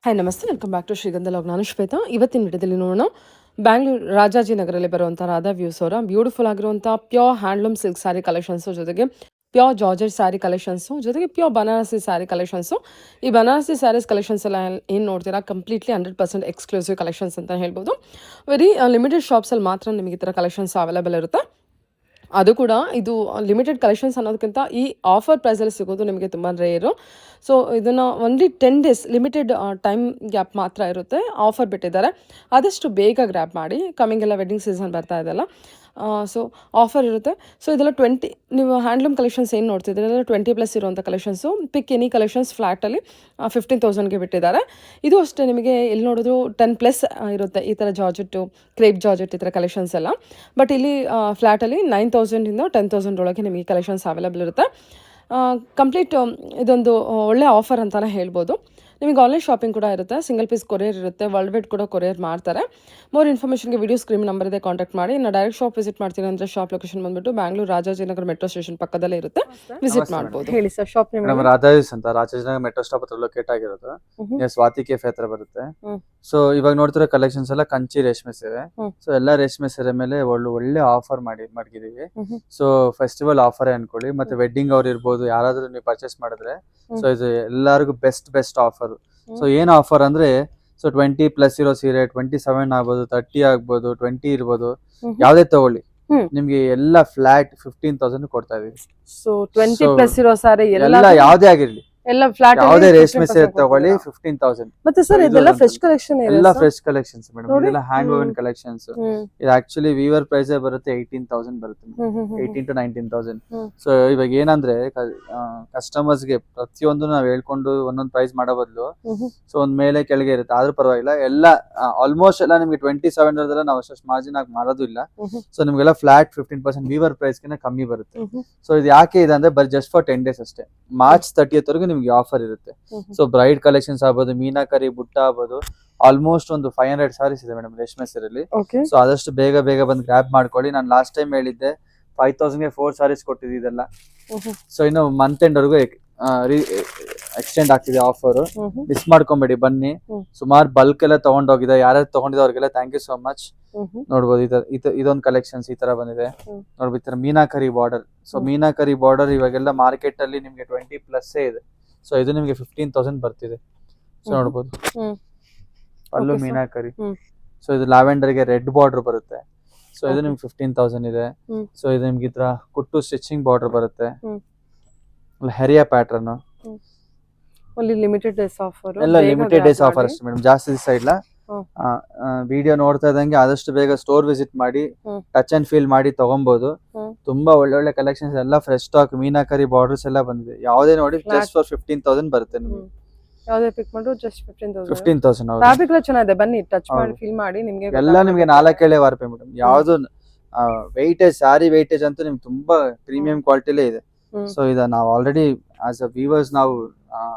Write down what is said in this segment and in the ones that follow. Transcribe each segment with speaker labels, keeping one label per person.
Speaker 1: Hi ನಮಸ್ತೆ, welcome back to ಶ್ರೀಗಂಧ log. ನಾನು ಶ್ವೇತಾ. ಇವತ್ತಿನ ವಿಡಿಯೋದಲ್ಲಿ ನೋಡೋಣ ಬ್ಯಾಂಗ್ಳೂರು ರಾಜಾಜಿನಗರಲ್ಲಿ ಬರುವಂಥ ರಾಧಾ ವ್ಯೂಸ್ ಅವರ ಬ್ಯೂಟಿಫುಲ್ ಆಗಿರುವಂಥ pure handloom silk sari collections, ಜೊತೆಗೆ ಪ್ಯೂರ್ ಜಾರ್ಜೆಟ್ ಸ್ಯಾರಿ ಕಲೆಕ್ಷನ್ಸು, ಜೊತೆಗೆ ಪ್ಯೂರ್ ಬನಾರಸಿ ಸ್ಯಾರಿ ಕಲೆಕ್ಷನ್ಸು. ಈ ಬನಾರಸಿ ಸ್ಯಾರೀಸ್ ಕಲೆಕ್ಷನ್ಸ್ ಎಲ್ಲ ಏನು ನೋಡ್ತೀರಾ, ಕಂಪ್ಲೀಟ್ಲಿ 100% ಎಕ್ಸ್ಕ್ಲೂಸಿವ್ ಕಲೆಕ್ಷನ್ಸ್ ಅಂತ ಹೇಳ್ಬೋದು. ವೆರಿ ಲಿಮಿಟೆಡ್ ಶಾಪ್ಸಲ್ಲಿ ಮಾತ್ರ ನಿಮಗೆ ಈ ಥರ ಕಲೆಕ್ಷನ್ಸ್ ಅವೈಲೇಬಲ್ ಇರುತ್ತೆ. ಅದು ಕೂಡ ಇದು ಲಿಮಿಟೆಡ್ ಕಲೆಕ್ಷನ್ಸ್ ಅನ್ನೋದಕ್ಕಿಂತ ಈ ಆಫರ್ ಪ್ರೈಸಲ್ಲಿ ಸಿಗೋದು ನಿಮಗೆ ತುಂಬ ರೇರು. ಸೊ ಇದನ್ನು only 10 days limited time gap ಮಾತ್ರ ಇರುತ್ತೆ, ಆಫರ್ ಬಿಟ್ಟಿದ್ದಾರೆ. ಆದಷ್ಟು ಬೇಗ ಗ್ರ್ಯಾಬ್ ಮಾಡಿ, ಕಮಿಂಗ್ ಎಲ್ಲ ವೆಡ್ಡಿಂಗ್ ಸೀಸನ್ ಬರ್ತಾ ಇದೆಲ್ಲ, ಸೊ ಆಫರ್ ಇರುತ್ತೆ. ಸೊ ಇದೆಲ್ಲ ನೀವು ಹ್ಯಾಂಡ್ಲೂಮ್ ಕಲೆಕ್ಷನ್ಸ್ ಏನು ನೋಡ್ತಿದ್ದೀರ, 20+ ಇರುವಂಥ ಕಲೆಕ್ಷನ್ಸು. ಪಿಕ್ ಎನಿ ಕಲೆಕ್ಷನ್ಸ್ ಫ್ಲ್ಯಾಟಲ್ಲಿ 15,000ಗೆ ಬಿಟ್ಟಿದ್ದಾರೆ. ಇದು ಅಷ್ಟೇ, ನಿಮಗೆ ಎಲ್ಲಿ ನೋಡಿದ್ರು 10+ ಇರುತ್ತೆ ಈ ಥರ ಜಾರ್ಜೆಟ್ಟು, ಕ್ರೇಪ್ ಜಾರ್ಜೆಟ್ ಈ ಥರ ಕಲೆಕ್ಷನ್ಸ್ ಎಲ್ಲ. ಬಟ್ ಇಲ್ಲಿ ಫ್ಲ್ಯಾಟಲ್ಲಿ 9,000ಇಂದ 10,000 ಒಳಗೆ ನಿಮಗೆ ಕಲೆಕ್ಷನ್ಸ್ ಅವೈಲೇಬಲ್ ಇರುತ್ತೆ. ಕಂಪ್ಲೀಟ್ ಇದೊಂದು ಒಳ್ಳೆ ಆಫರ್ ಅಂತಲೇ ಹೇಳ್ಬೋದು. ನಿಮಗೆ ಆನ್ಲೈನ್ ಶಾಪಿಂಗ್ ಕೂಡ ಇರುತ್ತೆ, ಸಿಂಗಲ್ ಪೀಸ್ ಕೊರಿಯರ್ ಇರುತ್ತೆ, ವರ್ಲ್ಡ್ ವೈಡ್ ಕೂಡ ಕೊರಿಯರ್ ಮಾಡ್ತಾರೆ. ಮೋರ್ ಇನ್ಫಾರ್ಮೇಷನ್ಗೆ ವಿಡಿಯೋ ಸ್ಕ್ರೀನ್ ನಂಬರ್ ಇದೆ, ಕಾಂಟ್ಯಾಕ್ಟ್ ಮಾಡಿ. ನಾನು ಡೈರೆಕ್ಟ್ ಶಾಪ್ ವಿಸಿಟ್ ಮಾಡ್ತೀನಿ ಅಂದರೆ ಶಾಪ್ ಲೊಕೇಶನ್ ಬಂದ್ಬಿಟ್ಟು ಬ್ಯಾಂಗ್ಳೂರು ರಾಜಾಜಿನಗರ ಮೆಟ್ರೋ ಸ್ಟೇಷನ್ ಪಕ್ಕದಲ್ಲೇ ಇರುತ್ತೆ, ವಿಸಿಟ್ ಮಾಡ್ಬೋದು. ಹೇಳಿ ಸರ್, ಶಾಪ್
Speaker 2: ಮೇಡಮ್ ರಾಧಾಸ್ ಅಂತ ರಾಜಾಜಿನಗರ ಮೆಟ್ರೋ ಸ್ಟಾಪ್ ಹತ್ರ ಲೊಕೇಟ್ ಆಗಿರೋದು. ಸ್ವಾತಿ ಕೆಫೆ ಹತ್ರ ಬರುತ್ತೆ. ಸೊ ಇವಾಗ ನೋಡ್ತಿರೋ ಕಲೆಕ್ಷನ್ಸ್ ಎಲ್ಲ ಕಂಚಿ ರೇಷ್ಮೆ ಸೀರೆ. ಸೊ ಎಲ್ಲಾ ರೇಷ್ಮೆ ಸೀರೆ ಮೇಲೆ ಒಳ್ಳೆ ಆಫರ್ ಮಾಡಿದೀವಿ. ಸೊ ಫೆಸ್ಟಿವಲ್ ಆಫರ್ ಅನ್ಕೊಳ್ಳಿ, ಮತ್ತೆ ವೆಡ್ಡಿಂಗ್ ಅವ್ರು ಇರ್ಬೋದು, ಯಾರಾದ್ರೂ ನೀವು ಪರ್ಚೇಸ್ ಮಾಡಿದ್ರೆ ಸೊ ಇದು ಎಲ್ಲರಿಗೂ ಬೆಸ್ಟ್ ಆಫರ್. ಸೊ ಏನ್ ಆಫರ್ ಅಂದ್ರೆ, ಸೊ 20+ ಇರೋ ಸೀರೆ 27 ಆಗ್ಬೋದು, 30 ಆಗ್ಬೋದು, 20 ಇರ್ಬೋದು, ಯಾವ್ದೇ ತಗೊಳ್ಳಿ ನಿಮ್ಗೆ ಎಲ್ಲ ಫ್ಲಾಟ್ 15,000 ಕೊಡ್ತಾ ಇದೀವಿ.
Speaker 1: ಸೊ 20+ ಇರೋ ಸಾರಿ
Speaker 2: ಎಲ್ಲ ಯಾವ್ದೇ ಆಗಿರ್ಲಿ,
Speaker 1: ಎಲ್ಲ ಫ್ಲಾಟ್
Speaker 2: ಯಾವುದೇ ರೇಷ್ಮೆ ಸೀರೆ ತಗೊಳ್ಳಿ 15,000.
Speaker 1: ಮತ್ತೆ ಸರ್ ಇದೆಲ್ಲ ಫ್ರೆಶ್ ಕಲೆಕ್ಷನ್,
Speaker 2: ಎಲ್ಲ ಫ್ರೆಶ್ ಕಲೆಕ್ಷನ್ಸ್ ಮೇಡಮ್. ಇದೆಲ್ಲ ಹ್ಯಾಂಗ್ ಓವನ್ ಕಲೆಕ್ಷನ್ಸ್. ಇದು ಆಕ್ಚುಲಿ ವೀವರ್ ಪ್ರೈಸ್ ಬರುತ್ತೆ 18,000 ಬರುತ್ತೆ, 18 to 19,000. ಸೊ ಇವಾಗ ಏನಂದ್ರೆ ಕಸ್ಟಮರ್ಸ್ ಗೆ ಪ್ರತಿಯೊಂದು ನಾವ್ ಹೇಳ್ಕೊಂಡು ಒಂದೊಂದು ಪ್ರೈಸ್ ಮಾಡೋ ಬದಲು ಸೊ ಒಂದ್ ಮೇಲೆ ಕೆಳಗೆ ಇರುತ್ತೆ, ಆದ್ರೂ ಪರವಾಗಿಲ್ಲ. ಎಲ್ಲ ಆಲ್ಮೋಸ್ಟ್ ಎಲ್ಲ ನಿಮ್ಗೆ 27 ನಾವು ಅಷ್ಟು ಮಾರ್ಜಿನ್ ಆಗಿ ಮಾಡೋದು ಇಲ್ಲ. ಸೊ ನಿಮ್ಗೆಲ್ಲ ಫ್ಲಾಟ್ 15% ವೀವರ್ ಪ್ರೈಸ್ ಗಿನ ಕಮ್ಮಿ ಬರುತ್ತೆ. ಸೊ ಇದು ಯಾಕೆ ಇದೆ ಅಂದ್ರೆ ಬರೀ ಜಸ್ಟ್ ಫಾರ್ 10 ಡೇಸ್ ಅಷ್ಟೇ. ಮಾರ್ಚ್ 30th ವರೆಗೂ ನಿಮ್ಗೆ ಆಫರ್ ಇರುತ್ತೆ. ಸೊ ಬ್ರೈಡ್ ಕಲೆಕ್ಷನ್ಸ್ ಆಗ್ಬೋದು, ಮೀನಾಕರಿ, ಬುಟ್ಟ ಆಗ್ಬೋದು, ಆಲ್ಮೋಸ್ಟ್ ಒಂದು 500 ಸಾರೀಸ್ ಇದೆ ಮೇಡಮ್ ರೇಷ್ಮೆ ಸೀರೆಯಲ್ಲಿ. ಸೊ ಆದಷ್ಟು ಬೇಗ ಬಂದು ಗ್ರ್ಯಾಬ್ ಮಾಡ್ಕೊಳ್ಳಿ. ನಾನು ಲಾಸ್ಟ್ ಟೈಮ್ ಹೇಳಿದ್ದೆ 5,000ಗೆ 4 ಸಾರೀಸ್ ಕೊಟ್ಟಿದ್ದೆ ಇದೆಲ್ಲ. ಸೊ ಇನ್ನು ಮಂತ್ ಎಂಡ್ ವರೆಗೂ ಎಕ್ಸ್ಟೆಂಡ್ ಆಗ್ತಿದೆ ಆಫರ್. ಮಿಸ್ ಮಾಡ್ಕೊಂಬೇಡಿ, ಬನ್ನಿ. ಸುಮಾರು ಬಲ್ಕ್ ಎಲ್ಲ ತಗೊಂಡೋಗಿದೆ, ಯಾರ್ಯಾರು ತಗೊಂಡಿದೆ ಅವ್ರಿಗೆಲ್ಲ ಥ್ಯಾಂಕ್ ಯು ಸೋ ಮಚ್. ನೋಡ್ಬೋದು ಇದೊಂದು ಕಲೆಕ್ಷನ್ಸ್ ಈ ತರ ಬಂದಿದೆ. ನೋಡ್ಬೋದು ಈ ತರ meenakari border. So meenakari border ಇವಾಗೆಲ್ಲ ಮಾರ್ಕೆಟ್ ಅಲ್ಲಿ ನಿಮ್ಗೆ 20+ ಇದೆ. ಸೊ ಇದು ನಿಮ್ಗೆ 15,000 ಬರ್ತಿದೆ. ಸೊ ನೋಡ್ಬೋದು ಅಲ್ಲೂ ಮೀನಾಕರಿ. ಸೊ ಇದು ಲ್ಯಾವೆಂಡರ್ ಗೆ ರೆಡ್ ಬಾರ್ಡರ್ ಬರುತ್ತೆ. ಸೊ ಇದು ನಿಮ್ಗೆ 15,000 ಇದೆ. ಸೊ ಇದು ನಿಮ್ಗೆ ಈ ತರ ಕುಟ್ಟು ಸ್ಟಿಚಿಂಗ್ ಬಾರ್ಡರ್ ಬರುತ್ತೆ, ಹೆರಿಯಾ ಪ್ಯಾಟರ್ನ್.
Speaker 1: ಲಿಮಿಟೆಡ್ ಡೇಸ್ ಆಫರ್,
Speaker 2: ಎಲ್ಲ ಲಿಮಿಟೆಡ್ ಡೇಸ್ ಆಫರ್ ಅಷ್ಟೇ ಮೇಡಮ್, ಜಾಸ್ತಿ ದಿವಸ ಇಲ್ಲ. ವಿಡಿಯೋ ನೋಡ್ತಾ ಇದ್ದಂಗೆ ಆದಷ್ಟು ಬೇಗ ಸ್ಟೋರ್ ವಿಸಿಟ್ ಮಾಡಿ, ಟಚ್ ಅಂಡ್ ಫೀಲ್ ಮಾಡಿ ತಗೊಬಹುದು. ತುಂಬಾ ಒಳ್ಳೊಳ್ಳೆ ಕಲೆಕ್ಷನ್ಸ್, ಎಲ್ಲ ಫ್ರೆಶ್ ಸ್ಟಾಕ್. ಮೀನಾಕರಿ ಬಾರ್ಡರ್ಸ್ ಎಲ್ಲ ಬಂದಿದೆ. ಯಾವ್ದೇ ನೋಡಿ ಜಸ್ಟ್ ಫಾರ್ 15,000 ಬರುತ್ತೆ ನಿಮ್ಗೆ.
Speaker 1: ಯಾವ್ದೇ ಪಿಕ್ ಮಾಡ್ರು ಜಸ್ಟ್
Speaker 2: 15,000.
Speaker 1: ಫ್ಯಾಬ್ರಿಕ್ ಎಲ್ಲ ಚೆನ್ನಾಗಿದೆ, ಬನ್ನಿ ಟಚ್ ಮಾಡಿ ಫೀಲ್ ಮಾಡಿ. ನಿಮ್ಗೆ
Speaker 2: ಎಲ್ಲ ನಿಮ್ಗೆ 4 ವಾರ್ಪೆ ಮೇಡಮ್. ಯಾವ್ದು ವೆಯ್ಟೇಜ್, ಸಾರಿ ವೆಯ್ಟೇಜ್ ಅಂತೂ ನಿಮ್ಗೆ ತುಂಬಾ ಪ್ರೀಮಿಯಂ ಕ್ವಾಲಿಟಿಲೇ ಇದೆ. ಸೊ ಇದ ನಾವು ಆಲ್ರೆಡಿ ಆಸ್ ಅ ವೀವರ್ಸ್ ನಾವು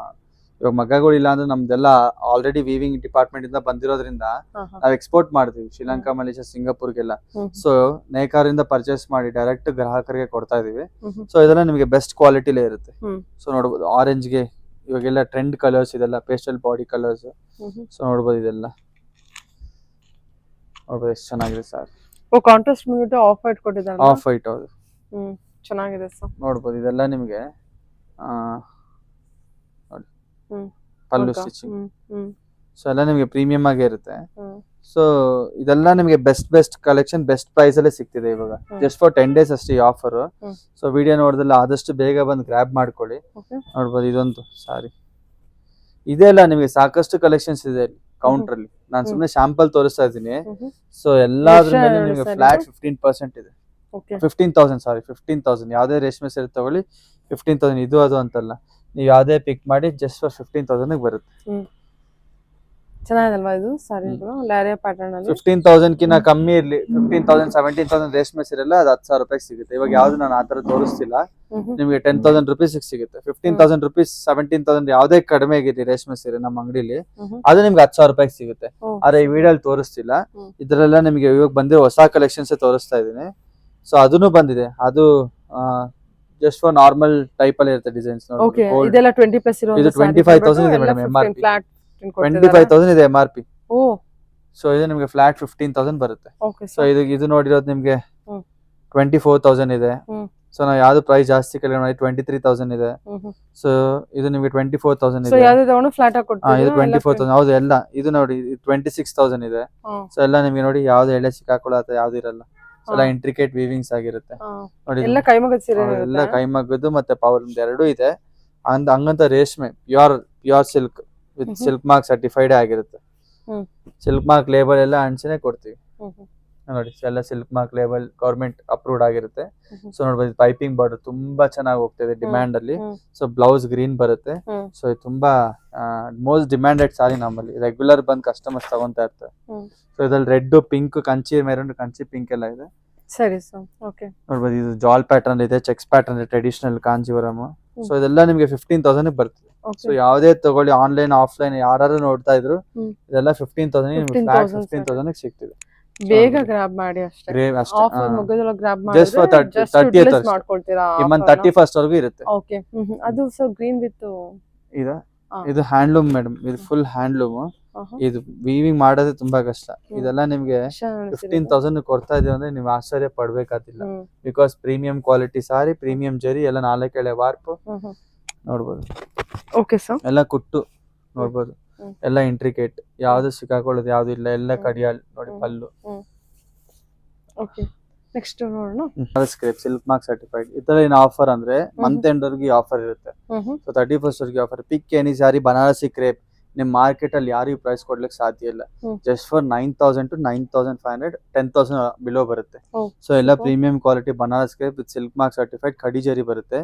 Speaker 2: ಇವಾಗ ಮಗ್ಗಗಳಿಲ್ಲ ಅಂದ್ರೆ ನಮ್ದೆಲ್ಲ ಆಲ್ರೆಡಿ ವೀವಿಂಗ್ ಡಿಪಾರ್ಟ್ಮೆಂಟ್ ಇಂದ ಬಂದಿರೋದ್ರಿಂದ ನಾವ್ ಎಕ್ಸ್ಪೋರ್ಟ್ ಮಾಡ್ತೀವಿ ಶ್ರೀಲಂಕಾ, ಮಲೇಷ್ಯಾ, ಸಿಂಗಾಪುರ್ಗೆಲ್ಲ. ಸೊ ನೇಕಾರಿಂದ ಪರ್ಚೇಸ್ ಮಾಡಿ ಡೈರೆಕ್ಟ್ ಗ್ರಾಹಕರಿಗೆ ಕೊಡ್ತಾ ಇದೀವಿ. ಸೊ ಇದೆಲ್ಲ ನಿಮಗೆ ಬೆಸ್ಟ್ ಕ್ವಾಲಿಟಿಲೇ ಇರುತ್ತೆ. ಸೊ ನೋಡ್ಬೋದು ಆರೆಂಜ್ ಗೆ ಇವಾಗೆಲ್ಲ ಟ್ರೆಂಡ್ ಕಲರ್ಸ್, ಇದೆಲ್ಲ ಪೇಸ್ಟಲ್ ಬಾಡಿ ಕಲರ್ಸ್. ಸೊ ನೋಡ್ಬೋದು ಇದೆಲ್ಲ ನೋಡ್ಬೋದು ಎಷ್ಟು ಚೆನ್ನಾಗಿದೆ ಸರ್.
Speaker 1: ಕಾಂಟ್ರಾಸ್ಟ್ ಬಂದ್ಬಿಟ್ಟು ಆಫ್ ವೈಟ್ ಕೊಟ್ಟಿದ್ದಾರೆ,
Speaker 2: ಆಫ್ ವೈಟ್. ಹೌದು,
Speaker 1: ಚೆನ್ನಾಗಿದೆ ಸರ್.
Speaker 2: ನೋಡ್ಬೋದು ಇದೆಲ್ಲ ನಿಮ್ಗೆ ಪಲ್ಲು ಸ್ಟಿಚಿಂಗ್. ಸೊ ಎಲ್ಲ ನಿಮ್ಗೆ ಪ್ರೀಮಿಯಂ ಆಗೇ ಇರುತ್ತೆ. ಸೊ ಇದೆಲ್ಲ ನಿಮ್ಗೆ ಬೆಸ್ಟ್ ಕಲೆಕ್ಷನ್, ಬೆಸ್ಟ್ ಪ್ರೈಸ್ ಅಲ್ಲೇ ಸಿಗ್ತಿದೆ ಇವಾಗ. ಜಸ್ಟ್ ಫಾರ್ 10 ಡೇಸ್ ಅಷ್ಟೇ ಈ ಆಫರ್. ಸೊ ವಿಡಿಯೋ ನೋಡಿದಲ್ಲ ಆದಷ್ಟು ಬೇಗ ಬಂದು ಗ್ರ್ಯಾಬ್ ಮಾಡ್ಕೊಳ್ಳಿ. ನೋಡ್ಬೋದು ಇದೊಂದು ಸಾರಿ. ಇದೆಲ್ಲ ನಿಮ್ಗೆ ಸಾಕಷ್ಟು ಕಲೆಕ್ಷನ್ಸ್ ಇದೆ ಕೌಂಟರ್ ಅಲ್ಲಿ. ನಾನು ಸುಮ್ಮನೆ ಶಾಂಪಲ್ ತೋರಿಸ್ತಾ ಇದ್ದೀನಿ. ಸೊ ಎಲ್ಲಾದ್ರ ಮೇಲೆ ನಿಮ್ಗೆ ಫ್ಲಾಟ್ 15% ಇದೆ. 15,000 ಸಾರಿ 15,000. ಯಾವ್ದೇ ರೇಷ್ಮೆ ಸೀರೆ ತಗೊಳ್ಳಿ 15,000. ಇದು ಅದು ಅಂತಲ್ಲ, ನೀವು ಯಾವ್ದೇ ಪಿಕ್ ಮಾಡಿ ಜಸ್ಟ್ ಫಾರ್ 15,000 ಬರುತ್ತೆ.
Speaker 1: ಚೆನ್ನಾಗಿದಲ್ವಾ ಇದು ಸಾರಿಗಳು, ಲ್ಯಾರಿಯಾ ಪ್ಯಾಟರ್ನ್ ಅಲ್ಲಿ.
Speaker 2: 15,000 ಕಿನ್ನ ಕಮ್ಮಿ ಇರ್ಲಿ, 15,000 17,000 ರೇಷ್ಮೆ ಸೀರೆ ಎಲ್ಲ ಅದು 10,000 ರೂಪಾಯಿ ಸಿಗುತ್ತೆ. ಇವಾಗ ಯಾವ್ದು ನಾನು ಆತರ ತೋರಿಸ್ತಿಲ್ಲ, ನಿಮ್ಗೆ 10,000 rupees ಸಿಗುತ್ತೆ. 15,000 rupees 17,000 ಯಾವ್ದೇ ಕಡಿಮೆ ಆಗಿದೆ ರೇಷ್ಮೆ ಸೀರೆ ನಮ್ಮ ಅಂಗಡಿಲಿ, ಅದು ನಿಮ್ಗೆ 10,000 ರೂಪಾಯಿ ಸಿಗುತ್ತೆ. ಆದ್ರೆ ಈ ವಿಡಿಯೋ ತೋರಿಸ್ತಿಲ್ಲ. ಇದ್ರೆಲ್ಲ ನಿಮ್ಗೆ ಇವಾಗ ಬಂದಿರೋ ಹೊಸ ಕಲೆಕ್ಷನ್ಸ್ ತೋರಿಸ್ತಾ ಇದೀನಿ. ಸೊ ಅದನ್ನು ಬಂದಿದೆ, ಅದು ಜಸ್ಟ್ ನಾರ್ಮಲ್ ಟೈಪ್ ಅಲ್ಲಿ ಇರುತ್ತೆ ಡಿಸೈನ್ಸ್.
Speaker 1: ಇದೆಲ್ಲ 20+ ಇರೋ,
Speaker 2: ಇದು 25,000 ಇದೆ ಮೇಡಮ್ MRP. 25,000 ಇದೆ MRP.
Speaker 1: ಓ
Speaker 2: ಸೊ ಇದು ನಿಮ್ಗೆ ಫ್ಲಾಟ್ 15,000 ಬರುತ್ತೆ.
Speaker 1: ಓಕೆ
Speaker 2: ಸೊ ಇದು ನೋಡಿರೋದು ನಿಮ್ಗೆ
Speaker 1: ಹ್ಮ್.
Speaker 2: 24,000 ಇದೆ.
Speaker 1: ಹ್ಮ್.
Speaker 2: ಸೊ ನಾವು ಯಾವ್ದು ಪ್ರೈಸ್ ಜಾಸ್ತಿ ಕೆಳಗೆ ನೋಡಿ 23,000 ಇದೆ. ಸೊ ಇದು ನಿಮ್ಗೆ 24,000
Speaker 1: ಸೊ
Speaker 2: ಇದೆ.
Speaker 1: ಯಾವ್ದು ತಗೊಂಡು ಫ್ಲಾಟ್ ಆಗಿ
Speaker 2: ಇದು
Speaker 1: ಕೊಡ್ತೀರಾ
Speaker 2: 24,000 ಹೌದು ಎಲ್ಲ. ಇದು ನೋಡಿ 26,000 ಇದೆ. ಸೊ ಎಲ್ಲ ನಿಮ್ಗೆ ನೋಡಿ ಯಾವ್ದು ಎಳೆ ಸಿಕ್ಕಾಕೊಳ್ಳೋ ಯಾವ್ದು ಇರಲ್ಲ. ಸೊ ಎಲ್ಲ ಇಂಟ್ರಿಕೇಟ್ ವೀವಿಂಗ್ಸ್ ಆಗಿರುತ್ತೆ ನೋಡಿ.
Speaker 1: ಎಲ್ಲ ಕೈಮಗ್ಗದ ಸೀರೆ
Speaker 2: ಎಲ್ಲ ಕೈಮಗ್ಗದ್ದು ಮತ್ತೆ ಪವರ್ ಎರಡೂ ಇದೆ. ಹಂಗಂತ ರೇಷ್ಮೆ pure silk with silk mark certified ಆಗಿರುತ್ತೆ. ಸಿಲ್ಕ್ ಮಾರ್ಕ್ ಲೇಬಲ್ ಎಲ್ಲ ಅಂಚನೆ ಕೊಡ್ತೀವಿ ನೋಡಿ. ಎಲ್ಲ silk mark label government approved ಆಗಿರುತ್ತೆ. ಸೊ ನೋಡ್ಬೋದು ಪೈಪಿಂಗ್ ಬಾರ್ಡರ್ ತುಂಬಾ ಚೆನ್ನಾಗಿ ಹೋಗ್ತಿದೆ ಡಿಮ್ಯಾಂಡ್ ಅಲ್ಲಿ. ಸೊ ಬ್ಲೌಸ್ ಗ್ರೀನ್ ಬರುತ್ತೆ. ಸೊ ಇದು ತುಂಬಾ ಮೋಸ್ಟ್ ಡಿಮ್ಯಾಂಡೆಡ್ ಸಾರಿ ನಮ್ಮಲ್ಲಿ. ರೆಗ್ಯುಲರ್ ಬಂದ್ ಕಸ್ಟಮರ್ಸ್ ತಗೊಂತಾ ಇರ್ತಾರೆ. ಸೊ ಇದ್ರಲ್ಲಿ red pink Kanchi maroon Kanchi pink ಎಲ್ಲ ಇದೆ.
Speaker 1: ಸರಿ ಸರ್ ಓಕೆ
Speaker 2: ನೋಡ್ಬೋದು ಇದು ಜಾಲ್ ಪ್ಯಾಟರ್ನ್ ಇದೆ, ಚೆಕ್ಸ್ ಪ್ಯಾಟರ್ನ್ ಇದೆ, ಟ್ರೆಡಿಷನಲ್ ಕಾಂಜೀವರಂ. ಸೊ ಇದೆಲ್ಲ ನಿಮ್ಗೆ 15,000 ಬರ್ತದೆ. ಸೊ ಯಾವ್ದೇ ತಗೊಳ್ಳಿ ಆನ್ಲೈನ್ ಆಫ್ಲೈನ್ ಯಾರು ನೋಡ್ತಾ ಇದ್ರು ಇದೆಲ್ಲ 15,000 ಸಿಗ್ತಿದೆ.
Speaker 1: ಬೇಗ ಗ್ರಾಬ್ ಮಾಡಿ ಅಷ್ಟೇ. ಆಫರ್ ಮುಗಿದಲ್ಲ ಗ್ರಾಬ್ ಮಾಡಿ
Speaker 2: ಜಸ್ಟ್ ಫಾರ್ 30th
Speaker 1: ಮಾಡ್ಕೊಳ್ತೀರಾ.
Speaker 2: ಈ ಮಂತ್ 31st ವರೆಗೂ ಇರುತ್ತೆ.
Speaker 1: ಓಕೆ ಅದು ಸೊ ಗ್ರೀನ್ ವಿತ್
Speaker 2: ಇದು ಹ್ಯಾಂಡ್ಲೂಮ್ ಮೇಡಮ್. ಇದು ಫುಲ್ ಹ್ಯಾಂಡ್ಲೂಮ್. ಇದು ವೀವಿಂಗ್ ಮಾಡೋದೇ ತುಂಬಾ ಕಷ್ಟ. ಇದೆಲ್ಲ ನಿಮ್ಗೆ 15,000 ಕೊಡ್ತಾ ಇದೀವಿ ಅಂದ್ರೆ ನೀವು ಆಶ್ಚರ್ಯ ಪಡ್ಬೇಕಾದಿಲ್ಲ. Because premium quality sari, premium zari ಎಲ್ಲ 4 ಎಳೆ ವಾರ್ಪ್ ನೋಡ್ಬೋದು.
Speaker 1: ಓಕೆ ಸರ್
Speaker 2: ಎಲ್ಲ ಕುಟ್ಟು ನೋಡ್ಬೋದು. ಎಲ್ಲ ಇಂಟ್ರಿಕೇಟ್, ಯಾವ್ದು ಸಿಕ್ಕಾಕೊಳ್ಳೋದು ಯಾವ್ದು ಇಲ್ಲ. ಎಲ್ಲ ಕಡಿಯಾಲ್ ನೋಡಿ ಪಲ್ಲು.
Speaker 1: ಓಕೆ ನೆಕ್ಸ್ಟ್ ನೋಡೋಣ.
Speaker 2: Scrape silk mark certified. ಈ ತರ ಏನ್ ಆಫರ್ ಅಂದ್ರೆ ಮಂತ್ ಎಂಡ್ ವರೆಗೂ ಆಫರ್ ಇರುತ್ತೆ. ಸೊ 31st ವರೆಗೂ ಆಫರ್. ಪಿಕ್ ಎನಿ ಸಾರಿ ಬನಾರಸಿ ಕ್ರೇಪ್ ನಿಮ್ ಮಾರ್ಕೆಟ್ ಅಲ್ಲಿ ಯಾರಿಗೂ ಪ್ರೈಸ್ ಕೊಡ್ಲಿಕ್ಕೆ ಸಾಧ್ಯ ಇಲ್ಲ. ಜಸ್ಟ್ ಫಾರ್ 9,000 to 9,500, 10,000 ಬಿಲೋ ಬರುತ್ತೆ. ಸೊ ಎಲ್ಲ premium quality Banaras crepe with silk mark certified ಕಡಿ ಜರಿ ಬರುತ್ತೆ.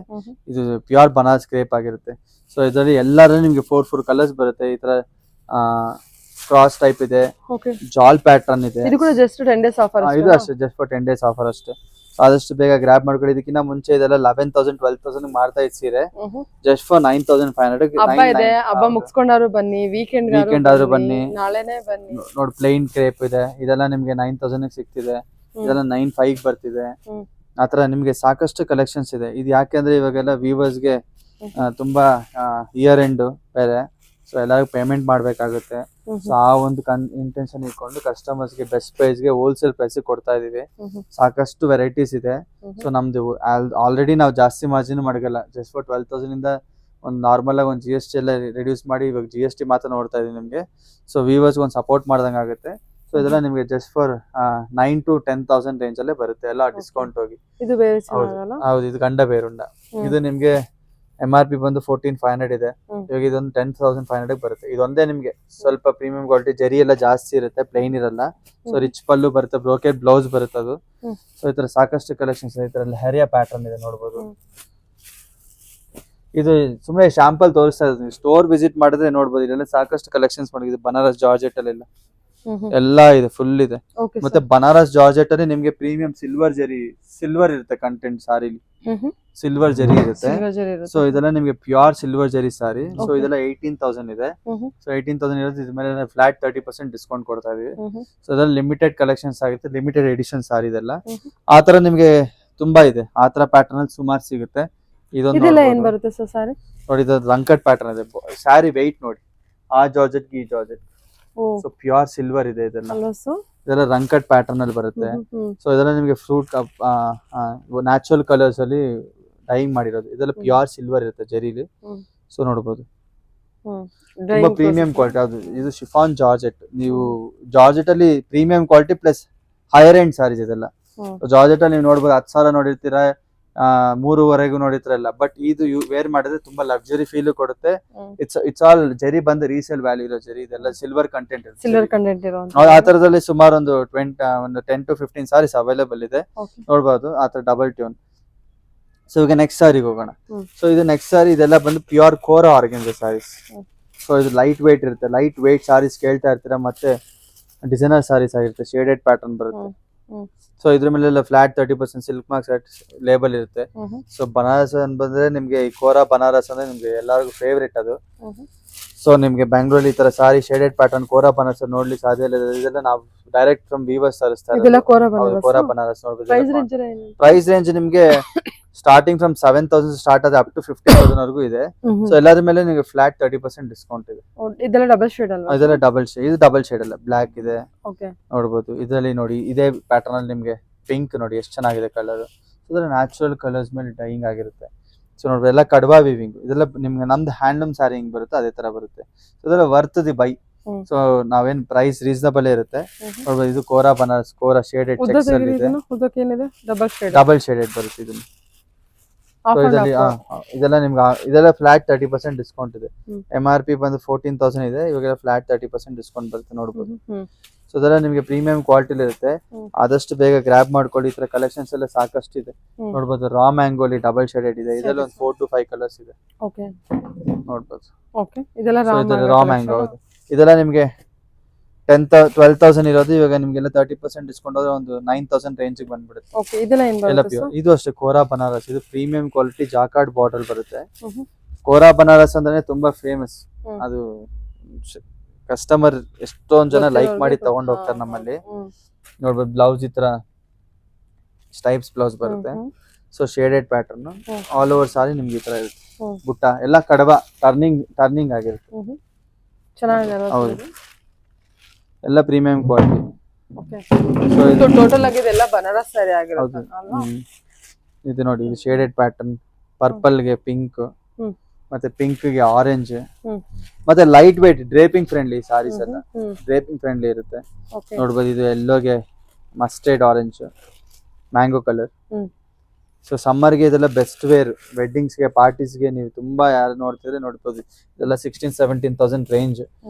Speaker 2: ಇದು ಪ್ಯೂರ್ ಬನಾರಸ್ ಕ್ರೇಪ್ ಆಗಿರುತ್ತೆ. ಸೊ ಇದರಲ್ಲಿ ಎಲ್ಲರೂ ನಿಮ್ಗೆ 4 ಕಲರ್ಸ್ ಬರುತ್ತೆ. ಈ ತರ ಕ್ರಾಸ್ ಟೈಪ್ ಇದೆ, ಜಾಲ್ ಪ್ಯಾಟರ್ನ್ ಇದೆ.
Speaker 1: ಇದು ಕೂಡ ಜಸ್ಟ್ 10 days ಆಫರ್.
Speaker 2: ಇದು ಅಷ್ಟೇ ಜಸ್ಟ್ ಫಾರ್ 10 days ಆಫರ್ ಅಷ್ಟೇ. ಆದಷ್ಟು ಬೇಗ ಗ್ರಾಬ್ ಮಾಡ್ಕೊಳ್ಳಿ. ಇದಕ್ಕಿಂತ ಮುಂಚೆ ಇದೆಲ್ಲ 11,000 12,000 ಮಾರ್ತಾ ಇದ್ ಸೀರೆ ಜಸ್ಟ್ ಫಾರ್ 9,500.
Speaker 1: ಹಬ್ಬ ಇದೆ, ಹಬ್ಬ ಮುಗಿಸ್ಕೊಂಡಾರು ಬನ್ನಿ, ವೀಕೆಂಡ್ ಆದ್ರೂ ಬನ್ನಿ, ನಾಳೆನೇ ಬನ್ನಿ.
Speaker 2: ನೋಡಿ ಪ್ಲೈನ್ ಕ್ರೇಪ್ ಇದೆ. ಇದೆಲ್ಲ ನಿಮ್ಗೆ 9,000 ಸಿಗ್ತಿದೆ. ಇದೆಲ್ಲ 9,500 ಬರ್ತಿದೆ. ಆತರ ನಿಮ್ಗೆ ಸಾಕಷ್ಟು ಕಲೆಕ್ಷನ್ಸ್ ಇದೆ. ಇದು ಯಾಕೆಂದ್ರೆ ಇವಾಗೆಲ್ಲ ವ್ಯೂವರ್ಸ್ ಗೆ ತುಂಬಾ ಇಯರ್ ಎಂಡ್ ಬೇರೆ. ಸೊ ಎಲ್ಲರಿಗೂ ಪೇಮೆಂಟ್ ಮಾಡ್ಬೇಕಾಗುತ್ತೆ. ಸೊ ಆ ಒಂದು ಇಂಟೆನ್ಷನ್ ಇಟ್ಕೊಂಡು ಕಸ್ಟಮರ್ಸ್ ಗೆ ಬೆಸ್ಟ್ ಪ್ರೈಸ್ ಗೆ ಹೋಲ್ಸೇಲ್ ಪ್ರೈಸ್ ಕೊಡ್ತಾ ಇದೀವಿ. ಸಾಕಷ್ಟು ವೆರೈಟೀಸ್ ಇದೆ. ಸೊ ನಮ್ದು ಆಲ್ರೆಡಿ ನಾವು ಜಾಸ್ತಿ ಮಾರ್ಜಿನ್ ಮಾಡಲ್ಲ. ಜಸ್ಟ್ ಫಾರ್ 12,000 ಇಂದ ಒಂದು ನಾರ್ಮಲ್ ಆಗಿ ಒಂದು GST ಎಲ್ಲ ರಿಡ್ಯೂಸ್ ಮಾಡಿ ಇವಾಗ GST ಮಾತ್ರ ನೋಡ್ತಾ ಇದೀವಿ ನಿಮ್ಗೆ. ಸೊ ವ್ಯೂವರ್ಸ್ ಒಂದು ಸಪೋರ್ಟ್ ಮಾಡ್ದಂಗೆ ಆಗುತ್ತೆ. ಸೊ ಇದೆಲ್ಲ ನಿಮ್ಗೆ ಜಸ್ಟ್ ಫಾರ್ 9,000 to 10,000 ರೇಂಜ್ ಅಲ್ಲೇ ಬರುತ್ತೆ. ಎಲ್ಲ ಡಿಸ್ಕೌಂಟ್ ಹೋಗಿ.
Speaker 1: ಇದು ಬೇರೆ
Speaker 2: ಹೌದು ಇದು ಗಂಡ ಬೇರುಂಡ. ಇದು ನಿಮ್ಗೆ MRP ಬಂದು 14,500 ಇದೆ. ಇವಾಗ ಇದೊಂದು 10,500 ಬರುತ್ತೆ. ಇದೊಂದೇ ನಿಮ್ಗೆ ಸ್ವಲ್ಪ ಪ್ರೀಮಿಯಂ ಕ್ವಾಲಿಟಿ. ಜರಿ ಎಲ್ಲ ಜಾಸ್ತಿ ಇರುತ್ತೆ, ಪ್ಲೈನ್ ಇರಲ್ಲ. ಸೊ ರಿಚ್ ಪಲ್ಲು ಬರುತ್ತೆ, ಬ್ರೋಕೆಟ್ ಬ್ಲೌಸ್ ಬರುತ್ತೆ ಅದು. ಸೊ ಈ ತರ ಸಾಕಷ್ಟು ಕಲೆಕ್ಷನ್ಸ್ ಇದೆ. ಈ ತರ ಹೆರಿಯಾ ಪ್ಯಾಟರ್ನ್ ಇದೆ ನೋಡ್ಬೋದು. ಇದು ಸುಮ್ಮನೆ ಶಾಂಪಲ್ ತೋರಿಸ್ತಾ ಇದ್ದೀನಿ. ಸ್ಟೋರ್ ವಿಸಿಟ್ ಮಾಡಿದ್ರೆ ನೋಡ್ಬೋದು. ಇಲ್ಲೆಲ್ಲ ಸಾಕಷ್ಟು ಕಲೆಕ್ಷನ್ಸ್ ಮಾಡಿದೆ. ಬನಾರಸ್ ಜಾರ್ಜೆಟ್ ಅಲ್ಲೆಲ್ಲ ಎಲ್ಲ ಇದೆ, ಫುಲ್ ಇದೆ. ಮತ್ತೆ ಬನಾರಸ್ ಜಾರ್ಜೆಟ್ ಅಲ್ಲಿ ನಿಮ್ಗೆ ಪ್ರೀಮಿಯಂ ಸಿಲ್ವರ್ ಇರುತ್ತೆ ಕಂಟೆಂಟ್ ಸಾರಿಲಿ. ಸಿಲ್ವರ್ ಜರಿ ಇರುತ್ತೆ. ಸೊ ಇದೆಲ್ಲ ನಿಮ್ಗೆ ಪ್ಯೂರ್ ಸಿಲ್ವರ್ ಜರಿ ಸಾರಿ. ಸೊ ಇದೆಲ್ಲ 18,000 ಇದೆ. ಸೊ 18,000 ಇರೋದು ಇದ್ರ ಮೇಲೆ ಫ್ಲಾಟ್ 30% ಡಿಸ್ಕೌಂಟ್ ಕೊಡ್ತಾ ಇದೀವಿ. ಸೊ ಅದ್ರಲ್ಲಿ ಲಿಮಿಟೆಡ್ ಕಲೆಕ್ಷನ್ಸ್ ಆಗುತ್ತೆ, ಲಿಮಿಟೆಡ್ ಎಡಿಷನ್ ಸಾರಿ ಇದೆಲ್ಲ. ಆತರ ನಿಮ್ಗೆ ತುಂಬಾ ಇದೆ. ಆತರ ಪ್ಯಾಟರ್ನ್ ಅಲ್ಲಿ ಸುಮಾರು ಸಿಗುತ್ತೆ. ಇದೊಂದು
Speaker 1: ಏನ್ ಬರುತ್ತೆ ಸರ್ ಸಾರಿ
Speaker 2: ನೋಡಿ. ಇದು ರಂಕಟ್ ಪ್ಯಾಟರ್ನ್ ಇದೆ. ಸ್ಯಾರಿ ವೆಯ್ಟ್ ನೋಡಿ, ಆ ಜಾರ್ಜೆಟ್ ಈ ಜಾರ್ಜೆಟ್. ಸೊ ಪ್ಯೂರ್ ಸಿಲ್ವರ್ ಇದೆ ಇದೆಲ್ಲ ರಂಕಟ್ ಪ್ಯಾಟರ್ನ್ ಅಲ್ಲಿ ಬರುತ್ತೆ. ಸೊ ಇದೆಲ್ಲ ನಿಮ್ಗೆ ಫ್ರೂಟ್ ನ್ಯಾಚುರಲ್ ಕಲರ್ಸ್ ಅಲ್ಲಿ ಡೈಯಿಂಗ್ ಮಾಡಿರೋದು. ಇದೆಲ್ಲ ಪ್ಯೂರ್ ಸಿಲ್ವರ್ ಇರುತ್ತೆ ಜರಿಲಿ. ಸೊ ನೋಡಬಹುದು ತುಂಬಾ ಪ್ರೀಮಿಯಂ ಕ್ವಾಲಿಟಿ. ಅದು ಇದು ಶಿಫಾನ್ ಜಾರ್ಜೆಟ್. ನೀವು ಜಾರ್ಜೆಟ್ ಅಲ್ಲಿ premium quality plus higher end sarees ಇದೆಲ್ಲ. ಜಾರ್ಜೆಟ್ ಅಲ್ಲಿ ನೀವು ನೋಡ್ಬೋದು 10,000 ನೋಡಿರ್ತೀರಾ, 3,500 ನೋಡಿರ್ತಿರಲ್ಲ. ಬಟ್ ಇದು ವೇರ್ ಮಾಡಿದ್ರೆ ತುಂಬಾ ಲಕ್ಸುರಿ ಫೀಲ್ ಕೊಡುತ್ತೆ. ಇಟ್ಸ್ ಆಲ್ ಜರಿ ಬಂದು ರೀಸೇಲ್ ವ್ಯಾಲ್ಯೂ ಇರೋ ಜರಿ. ಇದೆಲ್ಲ ಸಿಲ್ವರ್ ಕಂಟೆಂಟ್ ಆ ತರದಲ್ಲಿ ಸುಮಾರು ಒಂದು 10 to 15 ಸಾರೀಸ್ ಅವೈಲೇಬಲ್ ಇದೆ. ನೋಡ್ಬೋದು ಆ ತರ ಡಬಲ್ ಟ್ಯೂನ್. ಸೊ ಈಗ ನೆಕ್ಸ್ಟ್ ಸಾರಿಗೆ ಹೋಗೋಣ. ಸೊ ಇದು ನೆಕ್ಸ್ಟ್ ಸಾರಿ ಇದೆಲ್ಲ ಬಂದು ಪ್ಯೂರ್ ಕೋರಾ ಆರ್ಗನ್ಜಾ ಸಾರೀಸ್. ಸೊ ಇದು ಲೈಟ್ ವೇಟ್ ಇರುತ್ತೆ. ಲೈಟ್ ವೇಟ್ ಸಾರೀಸ್ ಕೇಳ್ತಾ ಇರ್ತೀರಾ. ಮತ್ತೆ ಡಿಸೈನರ್ ಸಾರೀಸ್ ಆಗಿರುತ್ತೆ, ಶೇಡೆಡ್ ಪ್ಯಾಟರ್ನ್ ಬರುತ್ತೆ. ಸೊ ಇದ್ರ ಮೇಲೆ ಫ್ಲಾಟ್ 30% ಸಿಲ್ಕ್ ಮಾರ್ಕ್ ಲೇಬಲ್ ಇರುತ್ತೆ. ಸೊ ಬನಾರಸ್ ಬಂದ್ರೆ ನಿಮ್ಗೆ ಈ ಕೋರಾ ಬನಾರಸ್ ಅಂದ್ರೆ ನಿಮ್ಗೆ ಎಲ್ಲರಿಗೂ ಫೇವ್ರೇಟ್ ಅದು. ಸೊ ನಿಮ್ಗೆ ಬ್ಯಾಂಗ್ಳೂರಲ್ಲಿ ಈ ತರ ಸಾರಿ ಶೇಡೆಡ್ ಪ್ಯಾಟರ್ನ್ ಕೋರಾ ಬನಾರಸ್ ನೋಡ್ಲಿಕ್ಕೆ ಸಾಧ್ಯ ಇಲ್ಲ. ಇದೆಲ್ಲ ನಾವು ಡೈರೆಕ್ಟ್ ಫ್ರಮ್ ವೀವರ್ಸ್ ತರಿಸ್ತಾ
Speaker 1: ಇದೆಲ್ಲ
Speaker 2: ಇರೋದು.
Speaker 1: ಕೋರಾ
Speaker 2: ಹೌದು,
Speaker 1: ಬನಾರಸ್.
Speaker 2: ಕೋರಾ ಬನಾರಸ್
Speaker 1: ಪ್ರೈಸ್
Speaker 2: ನೋಡ್ಬೋದು.
Speaker 1: ರೇಂಜ್
Speaker 2: ಪ್ರೈಸ್ ರೇಂಜ್ ನಿಮ್ಗೆ ಸ್ಟಾರ್ಟಿಂಗ್ ಫ್ರಮ್ 7,000 ಸ್ಟಾರ್ಟ್ ಆದ ಅಪ್ ಟು 50,000 ವರೆಗೂ ಇದೆ. ಸೊ ಎಲ್ಲದ್ರ ಮೇಲೆ ನಿಮಗೆ ಫ್ಲಾಟ್ 30% ಡಿಸ್ಕೌಂಟ್ ಇದೆ.
Speaker 1: ಇದೆಲ್ಲ ಡಬಲ್ ಶೇಡ್ ಅಲ್ವಾ?
Speaker 2: ಇದೆಲ್ಲ ಡಬಲ್ ಶೇಡ್, ಇದು ಡಬಲ್ ಶೇಡ್ ಅಲ್ಲ, ಬ್ಲಾಕ್ ಇದೆ
Speaker 1: ಓಕೆ.
Speaker 2: ನೋಡ್ಬೋದು. ಇದರಲ್ಲಿ ನೋಡಿ ಇದೇ ಪ್ಯಾಟರ್ನ್ ಅಲ್ಲಿ ನಿಮ್ಗೆ ಪಿಂಕ್ ನೋಡಿ ಎಷ್ಟು ಚೆನ್ನಾಗಿದೆ ಕಲರ್. ಇದರ ನ್ಯಾಚುರಲ್ ಕಲರ್ಸ್ ಮೇಲೆ ಡೈಯಿಂಗ್ ಆಗಿರುತ್ತೆ. ಸೊ ನೋಡ್ಬೋದು ಎಲ್ಲ ಕಡ್ವಾ ವೀವಿಂಗ್. ಇದೆಲ್ಲ ನಿಮ್ಗೆ ನಮ್ದು ಹ್ಯಾಂಡ್ಲೂಮ್ ಸ್ಯಾರಿ ಹಿಂಗ್ ಬರುತ್ತೆ ಅದೇ ತರ ಬರುತ್ತೆ. ಇದೆಲ್ಲ ವರ್ತ್ ದಿ ಬೈ. ಸೊ ನಾವೇನ್ ಪ್ರೈಸ್ ರೀಸನಬಲ್ ಇರುತ್ತೆ ನೋಡ್ಬೋದು. ಇದು ಕೋರಾ ಬನಾರಸ್, ಕೋರಾ ಶೇಡೆಡ್ ಚೆಕ್ಸ್ ಅಲ್ಲಿ ಇದೆ. ಡಬಲ್ ಶೇಡೆಡ್ ಬರುತ್ತೆ ಇದನ್ನು. ಇದರಲ್ಲಿ ಇದೆಲ್ಲ ನಿಮ್ಗೆ ಇದೆಲ್ಲ ಫ್ಲಾಟ್ 30% ಡಿಸ್ಕೌಂಟ್ ಇದೆ. MRP ಬಂದು 14,000 ಇದೆ, ಇವಾಗ ಫ್ಲಾಟ್ 30% ಡಿಸ್ಕೌಂಟ್ ಬರುತ್ತೆ ನೋಡ್ಬೋದು. ಸೊ ಇದೆಲ್ಲ ನಿಮ್ಗೆ ಪ್ರೀಮಿಯಂ ಕ್ವಾಲಿಟಿಲಿ ಇರುತ್ತೆ. ಆದಷ್ಟು ಬೇಗ ಗ್ರಾಬ್ ಮಾಡ್ಕೊಳ್ಳಿ. ಈ ತರ ಕಲೆಕ್ಷನ್ಸ್ ಎಲ್ಲ ಸಾಕಷ್ಟು ಇದೆ ನೋಡ್ಬೋದು. ರಾ ಮ್ಯಾಂಗೋಲಿ ಡಬಲ್ ಶೇಡೆಡ್ ಇದೆ. ಇದೆಲ್ಲ ಒಂದು 4 to 5 ಕಲರ್ಸ್ ಇದೆ ನೋಡ್ಬೋದು. ರಾ ಮ್ಯಾಂಗೋ ಇದೆಲ್ಲ ನಿಮ್ಗೆ 12,000 ಇರೋದು ಇವಾಗ ನಿಮ್ಗೆಲ್ಲ 30% ಡಿಸ್ಕೌಂಟ್ ಆದ್ರೆ ಒಂದು 9,000 ರೇಂಜ್ ಬನ್ಬಿಡುತ್ತೆ. ಇದು ಅಷ್ಟೇ ಕೋರಾ ಬನಾರಸ್. ಇದು ಪ್ರೀಮಿಯಂ ಕ್ವಾಲಿಟಿ ಜಾಕಾರ್ಡ್ ಬಾರ್ಡರ್ ಬರುತ್ತೆ. ಕೋರಾ ಬನಾರಸ್ ಅಂದ್ರೆ ತುಂಬಾ ಫೇಮಸ್. ಅದು ಕಸ್ಟಮರ್ ಎಷ್ಟೊಂದ್ ಜನ ಲೈಕ್ ಮಾಡಿ ತಗೊಂಡ್ ಹೋಗ್ತಾರೆ ನಮ್ಮಲ್ಲಿ ನೋಡ್ಬೋದು. ಬ್ಲೌಸ್ ಈ ತರ ಸ್ಟೈಪ್ಸ್ ಬ್ಲೌಸ್ ಬರುತ್ತೆ. So shaded pattern all over sari ನಿಮ್ಗೆ ಈ ತರ ಇರುತ್ತೆ. ಬುಟ್ಟ ಎಲ್ಲ ಕಡವ ಟರ್ನಿಂಗ್ ಆಗಿರುತ್ತೆ. ಹೌದು, ಎಲ್ಲ ಪ್ರೀಮಿಯಂ ಕ್ವಾಲಿಟಿ.
Speaker 1: ಸೊ ಇದು ಟೋಟಲ್ ಆಗಿ ಇದೆಲ್ಲ ಬನಾರಸ್ ಸ್ಯಾರಿ ಆಗಿರುತ್ತೆ ಅಲ್ವಾ?
Speaker 2: ಇದು ನೋಡಿ, ಇದು ಶೇಡೆಡ್ ಪ್ಯಾಟರ್ನ್. ಪರ್ಪಲ್ ಗೆ ಪಿಂಕ್, ಮತ್ತೆ ಪಿಂಕ್ ಗೆ ಆರೆಂಜ್, ಮತ್ತೆ light weight draping friendly saris ಎಲ್ಲ ಡ್ರೇಪಿಂಗ್ ಫ್ರೆಂಡ್ಲಿ ಇರುತ್ತೆ ನೋಡ್ಬೋದು. ಇದು ಎಲ್ಲೋಗೆ mustard orange mango colour. So ಸಮ್ಮರ್ಗೆ ಇದೆಲ್ಲ ಬೆಸ್ಟ್ ವೇರ್. ವೆಡ್ಡಿಂಗ್ಸ್ಗೆ, ಪಾರ್ಟೀಸ್ಗೆ ನೀವು ತುಂಬಾ ಯಾರು ನೋಡ್ತಿದ್ರೆ ನೋಡ್ಬೋದು. ಇದೆಲ್ಲ 16,000-17,000 ರೇಂಜ್.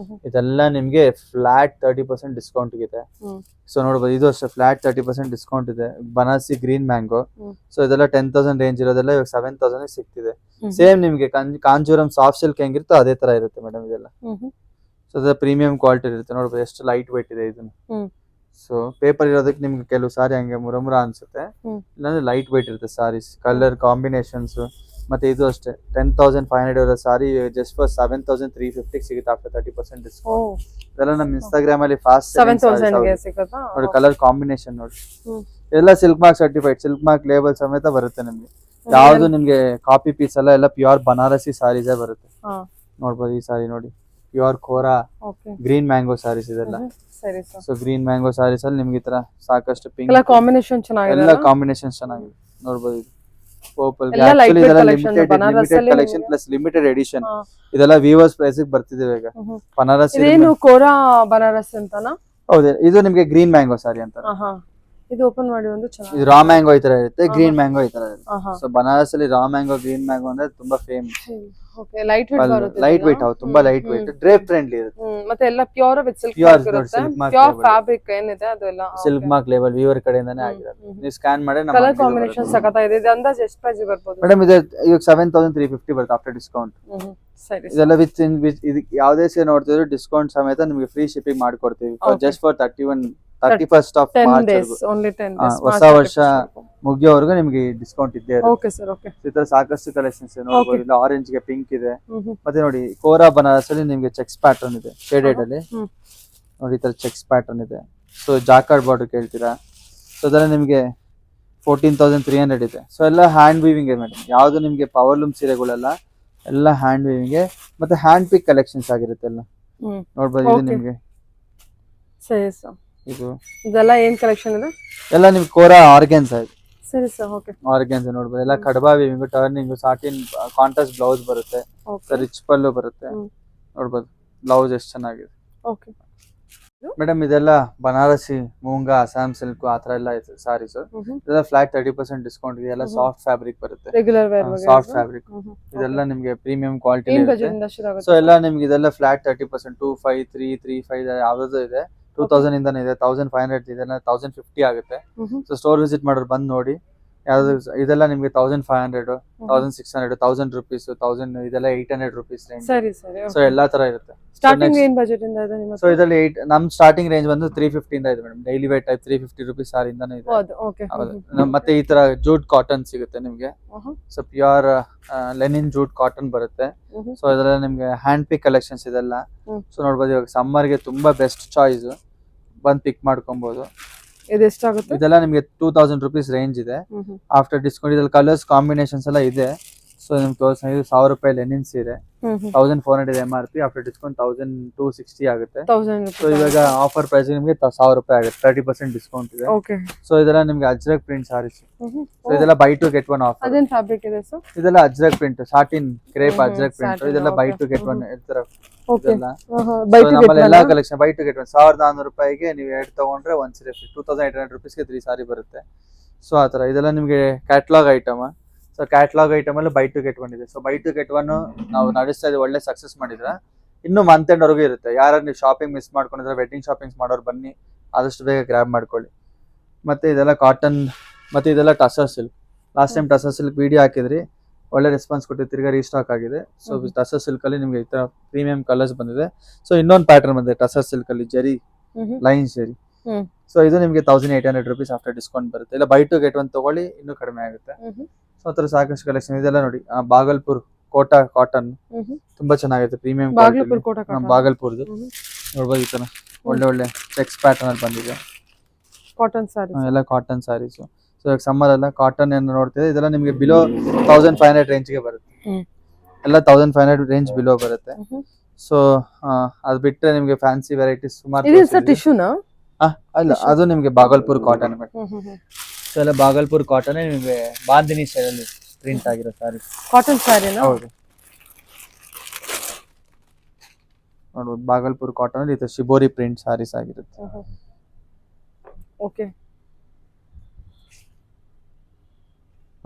Speaker 2: ಇದೆಲ್ಲ ನಿಮ್ಗೆ ಫ್ಲಾಟ್ 30% ಡಿಸ್ಕೌಂಟ್ ಇದೆ. ಸೊ ನೋಡ್ಬೋದು, ಇದು ಅಷ್ಟೇ ಫ್ಲಾಟ್ 30% ಡಿಸ್ಕೌಂಟ್ ಇದೆ. Banarasi green mango. ಸೊ ಇದೆಲ್ಲ 10,000 ರೇಂಜ್ ಇರೋದೆಲ್ಲ ಇವಾಗ 7,000 ಸಿಗ್ತಿದೆ. ಸೇಮ್ ನಿಮ್ಗೆ ಕಾಂಜೂರಂ ಸಾಫ್ಟ್ ಸಿಲ್ಕ್ ಹೆಂಗಿರುತ್ತೋ ಅದೇ ತರ ಇರುತ್ತೆ ಮೇಡಮ್ ಇದೆಲ್ಲ. ಸೊ ಇದೆಲ್ಲ ಪ್ರೀಮಿಯಂ ಕ್ವಾಲಿಟಿ ಇರುತ್ತೆ ನೋಡ್ಬೋದು. ಎಷ್ಟು ಲೈಟ್ ವೇಟ್ ಇದೆ ಇದನ್ನು. ಸೊ ಪೇಪರ್ ಇರೋದಕ್ಕೆ ನಿಮ್ಗೆ ಕೆಲವು ಸಾರಿ ಹಂಗೆ ಮುರಮುರ ಅನ್ಸುತ್ತೆ, ಇಲ್ಲಾಂದ್ರೆ ಲೈಟ್ ವೇಟ್ ಇರುತ್ತೆ ಸಾರೀಸ್. ಕಲರ್ ಕಾಂಬಿನೇಷನ್ಸ್ ಮತ್ತೆ ಇದು ಅಷ್ಟೇ 10,500 ಇರೋ ಸಾರಿ ಜಸ್ಟ್ ಫಾರ್ 7,350 ಸಿಗುತ್ತೆ ಆಫ್ಟರ್ 30% ಡಿಸ್ಕೌಂಟ್. ಇದೆಲ್ಲ ನಮ್ಮ ಇನ್ಸ್ಟಾಗ್ರಾಮ್ ಅಲ್ಲಿ ಫಾಸ್ಟ್ ನೋಡಿ. ಕಲರ್ ಕಾಂಬಿನೇಷನ್ ನೋಡಿ, ಎಲ್ಲ silk mark certified, silk mark label ಸಮೇತ ಬರುತ್ತೆ ನಿಮ್ಗೆ. ಯಾವ್ದು ನಿಮ್ಗೆ ಕಾಪಿ ಪೀಸ್ ಅಲ್ಲ, ಎಲ್ಲ ಪ್ಯೂರ್ ಬನಾರಸಿ ಸಾರೀಸೇ ಬರುತ್ತೆ ನೋಡ್ಬೋದು. ಈ ಸಾರಿ ನೋಡಿ, ಪ್ಯೂರ್ ಕೋರಾ ಗ್ರೀನ್ ಮ್ಯಾಂಗೋ ಸಾರೀಸ್ ಇದೆಲ್ಲ. ಸೊ ಗ್ರೀನ್ ಮ್ಯಾಂಗೋ ಸಾರೀಸ್ ಅಲ್ಲಿ ನಿಮ್ಗೆ ಈ ತರ ಸಾಕಷ್ಟು ಪಿಂಕ್ ಎಲ್ಲ ಕಾಂಬಿನೇಷನ್ ಚೆನ್ನಾಗಿದೆ ನೋಡ್ಬೋದು. ಪರ್ಪಲ್ ಆಕ್ಚುಲಿ ಇದೆಲ್ಲ limited collection plus limited edition. ಇದೆಲ್ಲ ವೀವರ್ಸ್ ಪ್ರೈಸ್ ಬರ್ತಿದೆ ಈಗ. ಬನಾರಸ್
Speaker 1: ಕೋರಾ ಬನಾರಸ್ ಅಂತನಾ?
Speaker 2: ಹೌದು, ಇದು ನಿಮ್ಗೆ ಗ್ರೀನ್ ಮ್ಯಾಂಗೋ ಸಾರಿ ಅಂತ.
Speaker 1: ಇದು ಓಪನ್ ಮಾಡಿ ಒಂದು ಚೆನ್ನಾಗಿ.
Speaker 2: ಇದು ರಾ ಮ್ಯಾಂಗೋ ಈ ತರ ಇರುತ್ತೆ, ಗ್ರೀನ್ ಮ್ಯಾಂಗೋ ಈ ತರ ಇರುತ್ತೆ. ಸೊ ಬನಾರಸ್ ಅಲ್ಲಿ ರಾ ಮ್ಯಾಂಗೋ ಗ್ರೀನ್ ಮ್ಯಾಂಗೋ ಅಂದ್ರೆ ತುಂಬಾ ಫೇಮಸ್.
Speaker 1: ಲೈಟ್
Speaker 2: ವೇಟ್ ಹೌದು, ತುಂಬಾ ಲೈಟ್ ವೇಟ್, ಡ್ರೇಪ್ ಫ್ರೆಂಡ್ಲಿ ಇರುತ್ತೆ.
Speaker 1: ಮತ್ತೆ ಎಲ್ಲ pure with silk pure fabric ಏನಿದೆ ಅದೆಲ್ಲ
Speaker 2: ಸಿಲ್ಕ್ ಮಾರ್ಕ್ ಲೇಬಲ್ ವೀವರ್ ಕಡೆಯಿಂದಾನೇ ಆಗಿರೋದು. ನೀವು ಸ್ಕ್ಯಾನ್ ಮಾಡಿ
Speaker 1: ಕಲರ್ ಕಾಂಬಿನೇಷನ್ ಸಖತ್ತಾಗಿದೆ. ಇದು ಅಂದಾಜು ಎಷ್ಟು ಪ್ರೈಸ್ ಬರ್ಬೋದು
Speaker 2: ಮೇಡಮ್? ಇದು ಇವಾಗ 7,350 ಬರುತ್ತೆ ಆಫ್ಟರ್ ಡಿಸ್ಕೌಂಟ್. ಇದೆಲ್ಲ ವಿತ್ ಇದು ಯಾವುದೇ ಸೇ ನೋಡ್ತಿದ್ರು ಡಿಸ್ಕೌಂಟ್ ಸಮೇತ ನಿಮಗೆ ಫ್ರೀ ಶಿಪ್ಪಿಂಗ್ ಮಾಡ್ಕೊಡ್ತೀವಿ just for 31st of March. ಹೊಸ ವರ್ಷ ಮುಗಿಯೋವರೆಗೂ ನಿಮ್ಗೆ ಡಿಸ್ಕೌಂಟ್ ಇದ್ದೇ ಇರುತ್ತೆ. ಈ ತರ ಸಾಕಷ್ಟು ಕಲೆಕ್ಷನ್ಸ್ ನೋಡಬಹುದು. ಇಲ್ಲ ಆರೆಂಜ್ ಗೆ ಪಿಂಕ್ ಇದೆ. ಮತ್ತೆ ನೋಡಿ ಕೋರಾ ಬನಾರಸ್ ಅಲ್ಲಿ ನಿಮ್ಗೆ ಚೆಕ್ಸ್ ಪ್ಯಾಟರ್ನ್ ಇದೆ ಶೇಡೆಡ್ ಅಲ್ಲಿ ನೋಡಿ. ಈ ತರ ಚೆಕ್ಸ್ ಪ್ಯಾಟರ್ನ್ ಇದೆ. ಸೊ ಜಾಕಾರ್ಡ್ ಬಾರ್ಡರ್ ಕೇಳ್ತೀರಾ? ಸೊ ಅದೆಲ್ಲ ನಿಮ್ಗೆ 14,300 ಇದೆ. ಸೊ ಎಲ್ಲ ಹ್ಯಾಂಡ್ ವೀವಿಂಗ್ ಮೇಡಮ್. ಯಾವ್ದು ನಿಮ್ಗೆ ಪವರ್ಲೂಮ್ ಸೀರೆಗಳೆಲ್ಲ ಎಲ್ಲ ಹ್ಯಾಂಡ್ ವೀವಿಂಗ್ ಮತ್ತೆ ಹ್ಯಾಂಡ್ ಪಿಕ್ ಕಲೆಕ್ಷನ್ಸ್ ಆಗಿರುತ್ತೆ ಎಲ್ಲ ನೋಡ್ಬೋದು. ಇದು ನಿಮ್ಗೆ
Speaker 1: ಇದೆಲ್ಲ ಏನ್ ಕಲೆಕ್ಷನ್ ಇದೆ?
Speaker 2: ಎಲ್ಲ ನಿಮ್ಗೆ ಕೋರಾ ಆರ್ಗೆನ್ಸ್ ಇದೆ.
Speaker 1: ಸರಿ ಸರ್, ಓಕೆ.
Speaker 2: ಆರ್ಗೆನ್ಸ್ ನೋಡ್ಬೋದು. ಎಲ್ಲ ಕಡಬಾ weaving, turning, satin contrast blouse ಬರುತ್ತೆ, ರಿಚ್ ಪಲ್ಲು ಬರುತ್ತೆ ನೋಡ್ಬೋದು. ಬ್ಲೌಸ್ ಎಷ್ಟು ಚೆನ್ನಾಗಿದೆ.
Speaker 1: ಓಕೆ
Speaker 2: ಮೇಡಮ್, ಇದೆಲ್ಲ ಬನಾರಸಿ, ಮೂಂಗಾ, ಅಸ್ಸಾಂ ಸಿಲ್ಕ್ ಆತರ ಎಲ್ಲ ಇದೆ ಸಾರೀಸ್. ಇದೆಲ್ಲ ಫ್ಲಾಟ್ 30% ಡಿಸ್ಕೌಂಟ್ ಇದೆ. ಎಲ್ಲ ಸಾಫ್ಟ್ ಫ್ಯಾಬ್ರಿಕ್ ಬರುತ್ತೆ,
Speaker 1: ರೆಗ್ಯುಲರ್ ವೇರ್
Speaker 2: ಸಾಫ್ಟ್ ಫ್ಯಾಬ್ರಿಕ್. ಇದೆಲ್ಲ ನಿಮ್ಗೆ ಪ್ರೀಮಿಯಂ ಕ್ವಾಲಿಟಿ ಇರುತ್ತೆ. ಸೊ ಎಲ್ಲ ನಿಮ್ಗೆ ಇದೆಲ್ಲ ಫ್ಲಾಟ್ 30%, 2,500, 3,500 ಯಾವ್ದು ಇದೆ. 2,000 ಇಂದಾನೆ ಇದೆ, 1,500 ಇದೆ, 1,050 ಆಗುತ್ತೆ. ಸೊ ಸ್ಟೋರ್ ವಿಸಿಟ್ ಮಾಡೋರು ಬಂದು ನೋಡಿ. ಯಾವ್ದು ಇದೆಲ್ಲ ನಿಮ್ಗೆ 1500 1600 1000 ರುಪೀಸ್ 1000 ಇದೆಲ್ಲ 800 ರುಪೀಸ್ ರೇಂಜ್.
Speaker 1: ಸರಿ ಸರಿ.
Speaker 2: ಸೊ ಎಲ್ಲಾ ತರ ಇರುತ್ತೆ.
Speaker 1: ಸ್ಟಾರ್ಟಿಂಗ್ ಏನ್ ಬಜೆಟ್ ಇಂದ ಇದೆ ನಿಮ್ಮ
Speaker 2: ಸೊ ಇದರಲ್ಲಿ ನಮ್ ಸ್ಟಾರ್ಟಿಂಗ್ ರೇಂಜ್ ಬಂದು 350 ಇಂದ ಇದೆ madam. Daily wear type 350 rupees ಸಾರಿಂದಾನು ಇದೆ.
Speaker 1: ಹೌದು. ಓಕೆ.
Speaker 2: ಹೌದು. ಮತ್ತೆ ಈ ತರ ಜೂಟ್ ಕಾಟನ್ ಸಿಗುತ್ತೆ ನಿಮ್ಗೆ. So pure Lenin jute cotton ಬರುತ್ತೆ. ಸೊ ಇದೆಲ್ಲ ನಿಮ್ಗೆ ಹ್ಯಾಂಡ್ ಪಿಕ್ ಕಲೆಕ್ಷನ್ಸ್ ಇದೆಲ್ಲ. ಸೊ ನೋಡ್ಬೋದು ಇವಾಗ ಸಮ್ಮರ್ ಗೆ ತುಂಬಾ ಬೆಸ್ಟ್ ಚಾಯ್ಸ್, ಬಂದ್ ಪಿಕ್ ಮಾಡ್ಕೊಬಹುದು.
Speaker 1: ಇದು ಎಷ್ಟಾಗುತ್ತೆ?
Speaker 2: ಇದೆಲ್ಲ ನಿಮ್ಗೆ 2000 ರುಪೀಸ್ ರೇಂಜ್ ಇದೆ. ಆಫ್ಟರ್ ಡಿಸ್ಕೌಂಟ್ ಇದ್ರಲ್ಲಿ ಕಲರ್ಸ್ ಕಾಂಬಿನೇಷನ್ಸ್ ಎಲ್ಲ ಇದೆ. ಸೊ ನಿಮ್ಗೆ ತೋರಿಸ ಇದು 1000 ರೂಪಾಯಿ ಲೆನಿನ್ ಸೀರೆ 1400 ಇದೆ MRP. ಆಫ್ಟರ್ ಡಿಸ್ಕೌಂಟ್ 1260 ಆಗುತ್ತೆ.
Speaker 1: 1000
Speaker 2: ಸೊ ಇವಾಗ ಆಫರ್ ಪ್ರೈಸ್ ನಿಮ್ಗೆ 1000 ರೂಪಾಯಿ ಆಗುತ್ತೆ. 30% ಡಿಸ್ಕೌಂಟ್ ಇದೆ.
Speaker 1: ಓಕೆ.
Speaker 2: ಸೊ ಇದೆಲ್ಲ ನಿಮ್ಗೆ ಅಜ್ರಕ್ ಪ್ರಿಂಟ್ ಸಾರೀಸ್. ಸೊ ಇದೆಲ್ಲ by two get one offer.
Speaker 1: ಅದೇನ್ ಫ್ಯಾಬ್ರಿಕ್ ಇದೆ ಸರ್?
Speaker 2: ಇದೆಲ್ಲ Ajrakh print, satin crepe Ajrakh print. ಇದೆಲ್ಲ ಬೈ ಟು ಗೆಟ್ ಒನ್ ಇರ್ತಾರ.
Speaker 1: ಓಕೆ.
Speaker 2: ನಮ್ಮಲ್ಲಿ ಎಲ್ಲಾ collection by two get one 1400 ರೂಪಾಯಿಗೆ ನೀವು 2 ತಗೊಂಡ್ರೆ ಒಂದ್ ಸೀರೆ 2800 ರುಪೀಸ್ಗೆ 3 ಸಾರಿ ಬರುತ್ತೆ. ಸೊ ಆತರ ಇದೆಲ್ಲ ನಿಮ್ಗೆ catalogue item. So catalogue item ಅಲ್ಲಿ ಬೈ ಟು ಗೆಟ್ ಒನ್ ಇದೆ. So by two get one ನಾವು ನಡೆಸ್ತಾ ಇದ್ದೀವಿ, ಒಳ್ಳೆ ಸಕ್ಸಸ್ ಮಾಡಿದ್ರ. ಇನ್ನು ಮಂತ್ ಎಂಡ್ ವರೆಗೂ ಇರುತ್ತೆ. ಯಾರು ನೀವು ಶಾಪಿಂಗ್ ಮಿಸ್ ಮಾಡ್ಕೊಂಡಿದ್ರೆ ವೆಡ್ಡಿಂಗ್ ಶಾಪಿಂಗ್ ಮಾಡೋರು ಬನ್ನಿ, ಆದಷ್ಟು ಬೇಗ ಗ್ರ್ಯಾಬ್ ಮಾಡ್ಕೊಳ್ಳಿ. ಮತ್ತೆ ಇದೆಲ್ಲ ಕಾಟನ್, ಮತ್ತೆ ಇದೆಲ್ಲ tussar silk. Last time tussar silk video ಹಾಕಿದ್ರಿ, ಒಳ್ಳೆ ರೆಸ್ಪಾನ್ಸ್ ಕೊಟ್ಟು ತಿರ್ಗಾ ರೀಸ್ಟಾಕ್ ಆಗಿದೆ. ಸೊ ಟಸರ್ ಸಿಲ್ಕ್ ಅಲ್ಲಿ ನಿಮ್ಗೆ ಈ ತರ ಪ್ರೀಮಿಯಂ ಕಲರ್ಸ್ ಬಂದಿದೆ. ಸೊ ಇನ್ನೊಂದು ಪ್ಯಾಟರ್ನ್ ಬಂದಿದೆ ಟಸರ್ ಸಿಲ್ಕ್ ಅಲ್ಲಿ, ಜರಿ ಲೈನ್ ಜರಿ. ಸೊ ಇದು ನಿಮ್ಗೆ 1800 ರುಪೀಸ್ ಆಫ್ಟರ್ ಡಿಸ್ಕೌಂಟ್ ಬರುತ್ತೆ. ಇಲ್ಲ ಬೈ ಟು ಗೆಟ್ ಒನ್ ತಗೊಳ್ಳಿ, ಇನ್ನೂ ಕಡಿಮೆ ಆಗುತ್ತೆ. ಸೊ ಆತರ ಸಾಕಷ್ಟು ಕಲೆಕ್ಷನ್ ಇದೆಲ್ಲ ನೋಡಿ. ಬಾಗಲ್ಪುರ್ ಕೋಟಾ ಕಾಟನ್ ತುಂಬಾ ಚೆನ್ನಾಗಿರುತ್ತೆ, ಪ್ರೀಮಿಯಂ ಬಾಗಲ್ಪುರ್ದು. ನೋಡ್ಬೋದು ಈ ತರ ಒಳ್ಳೆ ಒಳ್ಳೆ ಚೆಕ್ಸ್ ಪ್ಯಾಟರ್ನ್ ಅಲ್ಲಿ ಬಂದಿದೆ.
Speaker 1: ಕಾಟನ್ ಸಾರೀಸ್
Speaker 2: ಎಲ್ಲ ಕಾಟನ್ ಸಾರೀಸ್. ಸೊ ಇವಾಗ ಸಮ್ಮರ್ ಎಲ್ಲ ಕಾಟನ್ ಏನು ನೋಡ್ತಿದೆ, ಇದೆಲ್ಲ ನಿಮ್ಗೆ ಬಿಲೋ 1500 ರೇಂಜ್ ಗೆ ಬರುತ್ತೆ. ಎಲ್ಲ 1500 ರೇಂಜ್ ಬಿಲೋ ಬರುತ್ತೆ. ಸೊ ಅದ್ ಬಿಟ್ರೆ ನಿಮ್ಗೆ ಫ್ಯಾನ್ಸಿ ವೆರೈಟೀಸ್ ಸುಮಾರು.
Speaker 1: ಟಿಶ್ಯೂನಾ?
Speaker 2: ಅಲ್ಲ, ಅದು ನಿಮ್ಗೆ ಬಾಗಲ್ಪುರ್ ಕಾಟನ್. ಸೊ ಎಲ್ಲ ಬಾಗಲ್ಪುರ್ ಕಾಟನ್ ನಿಮ್ಗೆ ಬಾಂದಿನಿ ಸ್ಟೈಲ್ ಅಲ್ಲಿ ಪ್ರಿಂಟ್ ಆಗಿರೋ ಸಾರಿ.
Speaker 1: ಕಾಟನ್ ಸಾರಿನಾ?
Speaker 2: ಹೌದು. ನೋಡ್ಬೋದು ಬಾಗಲ್ಪುರ್ ಕಾಟನ್ ಅಲ್ಲಿ ಇದು ಶಿಬೋರಿ ಪ್ರಿಂಟ್ ಸಾರೀಸ್ ಆಗಿರುತ್ತೆ.
Speaker 1: ಓಕೆ.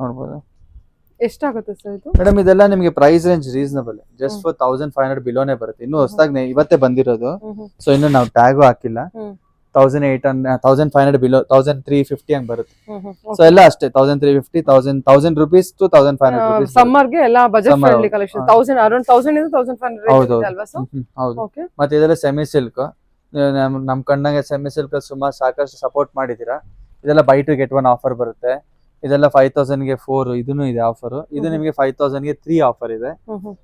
Speaker 1: ನೋಡ್ಬೋದು. ಎಷ್ಟಾಗುತ್ತೆ ಸರ್ ಇದು? ಮೇಡಮ್
Speaker 2: ಇದೆಲ್ಲ ನಿಮಗೆ price range reasonable, just for 1500 ಬಿಲೋನೇ ಬರುತ್ತೆ. ಇನ್ನು ಹೊಸದಾಗಿ ಇವತ್ತೇ ಬಂದಿರೋದು. ಸೊ ಇನ್ನು ನಾವು ಟ್ಯಾಗು ಹಾಕಿಲ್ಲ. 1500 ಬಿಲೋ 1350 ಹಂಗ್ ಬರುತ್ತೆ. ಸೊ ಎಲ್ಲ ಅಷ್ಟೇ 1350 1000 ರೂಪೀಸ್ ಟು 1500 ರೂಪೀಸ್.
Speaker 1: ಸಮ್ಮರ್ ಗೆ ಎಲ್ಲ ಬಜೆಟ್ ಫ್ರೆಂಡ್ಲಿ ಕಲೆಕ್ಷನ್. 1000 ಅರೌಂಡ್ 1000 ಇಂದ 1500 ರೇಂಜ್ ಇದೆ ಅಲ್ವಾ ಸರ್?
Speaker 2: ಹೌದು. ಮತ್ತೆ ಇದೆಲ್ಲ ಸೆಮಿ ಸಿಲ್ಕ್. ನಮ್ ಕಣ್ಣಾಗೆ ಸೆಮಿ ಸಿಲ್ಕ್ ಸುಮಾರು ಸಾಕಷ್ಟು ಸಪೋರ್ಟ್ ಮಾಡಿದೀರಾ. ಇದೆಲ್ಲ by two get one offer ಬರುತ್ತೆ. ಇದೆಲ್ಲ 5000 ಗೆ 4 ಇದನ್ನು ಇದೆ ಆಫರ್. ಇದು ನಿಮಗೆ 5000 ಗೆ 3 ಆಫರ್ ಇದೆ.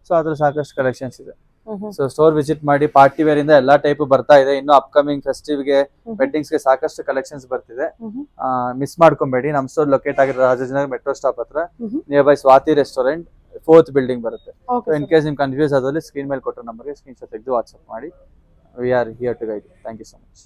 Speaker 2: ಸೊ ಅದ್ರ ಸಾಕಷ್ಟು ಕಲೆಕ್ಷನ್ಸ್ ಇದೆ. ಸೊ ಸ್ಟೋರ್ ವಿಸಿಟ್ ಮಾಡಿ. ಪಾರ್ಟಿ ವೇರ್ ಇಂದ ಎಲ್ಲಾ ಟೈಪ್ ಬರ್ತಾ ಇದೆ. ಇನ್ನು ಅಪ್ಕಮಿಂಗ್ ಫೆಸ್ಟಿವ್ ಗೆ ವೆಡ್ಡಿಂಗ್ಸ್ ಗೆ ಸಾಕಷ್ಟು ಕಲೆಕ್ಷನ್ಸ್ ಬರ್ತಿದೆ. ಮಿಸ್ ಮಾಡ್ಕೊಂಬೇಡಿ. ನಮ್ ಸ್ಟೋರ್ ಲೊಕೇಟ್ ಆಗಿರೋ ರಾಜಾಜಿನಗರ್ ಮೆಟ್ರೋ ಸ್ಟಾಪ್ ಹತ್ರ, near by Swathi restaurant, 4th building ಬರುತ್ತೆ. ಇನ್ ಕೇಸ್ ನಿಮ್ ಕನ್ಫ್ಯೂಸ್ ಆದಲ್ಲಿ ಸ್ಕ್ರೀನ್ ಮೇಲೆ ಕೊಟ್ಟರೆ ನಂಬರ್ಗೆ ಸ್ಕ್ರೀನ್ ಶಾಟ್ ತೆಗೆದು ವಾಟ್ಸ್ಆಪ್ ಮಾಡಿ. We are here to guide. Thank you so much.